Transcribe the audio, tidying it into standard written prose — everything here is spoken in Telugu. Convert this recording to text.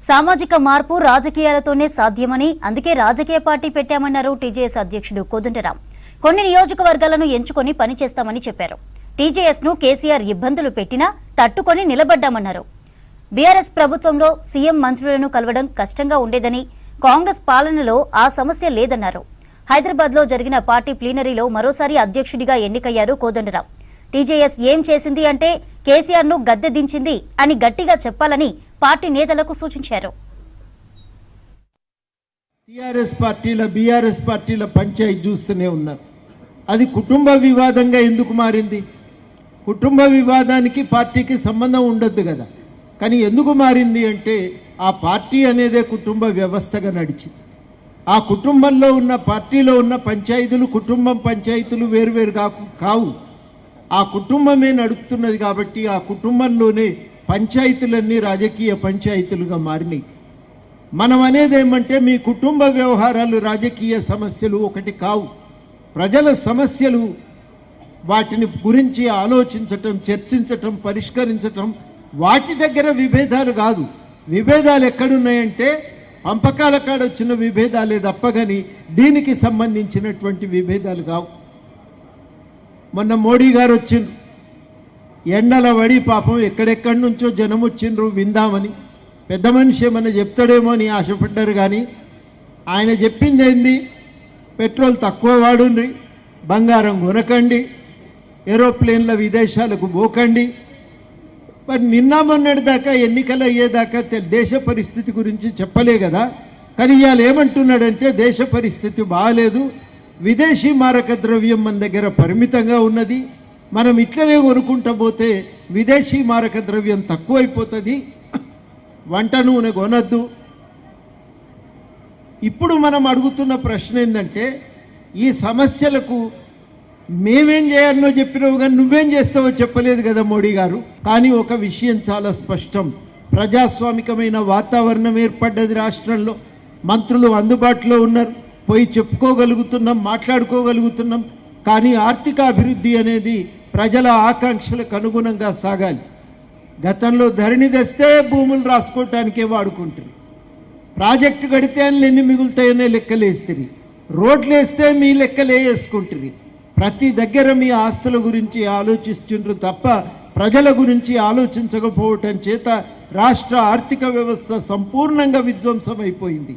సామాజిక మార్పు రాజకీయాలతోనే సాధ్యమని అందుకే రాజకీయ పార్టీ పెట్టామన్నారు టీజేఎస్ అధ్యక్షుడు కోదండరాం. కొన్ని నియోజకవర్గాలను ఎంచుకొని పనిచేస్తామని చెప్పారు. టీజేఎస్ ను కేసీఆర్ ఇబ్బందులు పెట్టినా తట్టుకొని నిలబడ్డామన్నారు. బీఆర్ఎస్ ప్రభుత్వంలో సీఎం మంత్రులను కలవడం కష్టంగా ఉండేదని, కాంగ్రెస్ పాలనలో ఆ సమస్య లేదన్నారు. హైదరాబాద్ లో జరిగిన పార్టీ ప్లీనరీలో మరోసారి అధ్యక్షుడిగా ఎన్నికయ్యారు కోదండరాం. టీజేఎస్ ఏం చేసింది అంటే కేసీఆర్ ను గద్దె దించింది అని గట్టిగా చెప్పాలని పార్టీ నేతలకు సూచించారు. టీఆర్ఎస్ పార్టీల బీఆర్ఎస్ పార్టీల పంచాయతీ చూస్తూనే ఉన్నారు. అది కుటుంబ వివాదంగా ఎందుకు మారింది? కుటుంబ వివాదానికి పార్టీకి సంబంధం ఉండొద్దు కదా. కానీ ఎందుకు మారింది అంటే ఆ పార్టీ అనేదే కుటుంబ వ్యవస్థగా నడిచింది. ఆ కుటుంబంలో ఉన్న పార్టీలో ఉన్న పంచాయతీలు కుటుంబం పంచాయతీలు వేరువేరు కావు. ఆ కుటుంబమే నడుపుతున్నది కాబట్టి ఆ కుటుంబంలోనే పంచాయతీలన్నీ రాజకీయ పంచాయతీలుగా మారినాయి. మనం అనేది ఏమంటే మీ కుటుంబ వ్యవహారాలు రాజకీయ సమస్యలు ఒకటి కావు. ప్రజల సమస్యలు వాటిని గురించి ఆలోచించటం, చర్చించటం, పరిష్కరించటం, వాటి దగ్గర విభేదాలు కాదు. విభేదాలు ఎక్కడున్నాయంటే పంపకాల కాడ వచ్చిన విభేదాలే తప్ప కానీ దీనికి సంబంధించినటువంటి విభేదాలు కావు. మొన్న మోడీ గారు వచ్చిండ్రు, ఎండల వడి పాపం ఎక్కడెక్కడి నుంచో జనం వచ్చిండ్రు విందామని. పెద్ద మనిషి ఏమన్నా చెప్తాడేమో అని ఆశపడ్డారు. కానీ ఆయన చెప్పింది ఏంది? పెట్రోల్ తక్కువ వాడుండ్రి, బంగారం కొనకండి, ఏరోప్లేన్ల విదేశాలకు పోకండి. మరి నిన్న మొన్నటి దాకా ఎన్నికలు అయ్యేదాకా దేశ పరిస్థితి గురించి చెప్పలే కదా. కానీ ఇవాళ ఏమంటున్నాడంటే దేశ పరిస్థితి బాగాలేదు, విదేశీ మారక ద్రవ్యం మన దగ్గర పరిమితంగా ఉన్నది, మనం ఇట్లనే కొనుక్కుంటూ పోతే విదేశీ మారక ద్రవ్యం తక్కువైపోతుంది, వంట నూనె కొనద్దు. ఇప్పుడు మనం అడుగుతున్న ప్రశ్న ఏంటంటే ఈ సమస్యలకు మేమేం చేయాలనో చెప్పినావు కానీ నువ్వేం చేస్తావో చెప్పలేదు కదా మోడీ గారు. కానీ ఒక విషయం చాలా స్పష్టం, ప్రజాస్వామికమైన వాతావరణం ఏర్పడ్డది రాష్ట్రంలో. మంత్రులు అందుబాటులో ఉన్నారు, పోయి చెప్పుకోగలుగుతున్నాం, మాట్లాడుకోగలుగుతున్నాం. కానీ ఆర్థిక అభివృద్ధి అనేది ప్రజల ఆకాంక్షలకు అనుగుణంగా సాగాలి. గతంలో ధరణి తెస్తే భూములు రాసుకోవటానికే వాడుకుంటారు, ప్రాజెక్టు కడితే అని ఎన్ని మిగులుతాయనే లెక్కలేస్తుంది, రోడ్లు వేస్తే మీ లెక్కలే వేసుకుంటుంది. ప్రతి దగ్గర మీ ఆస్తుల గురించి ఆలోచిస్తుండ్రు తప్ప ప్రజల గురించి ఆలోచించకపోవటం చేత రాష్ట్ర ఆర్థిక వ్యవస్థ సంపూర్ణంగా విధ్వంసం అయిపోయింది.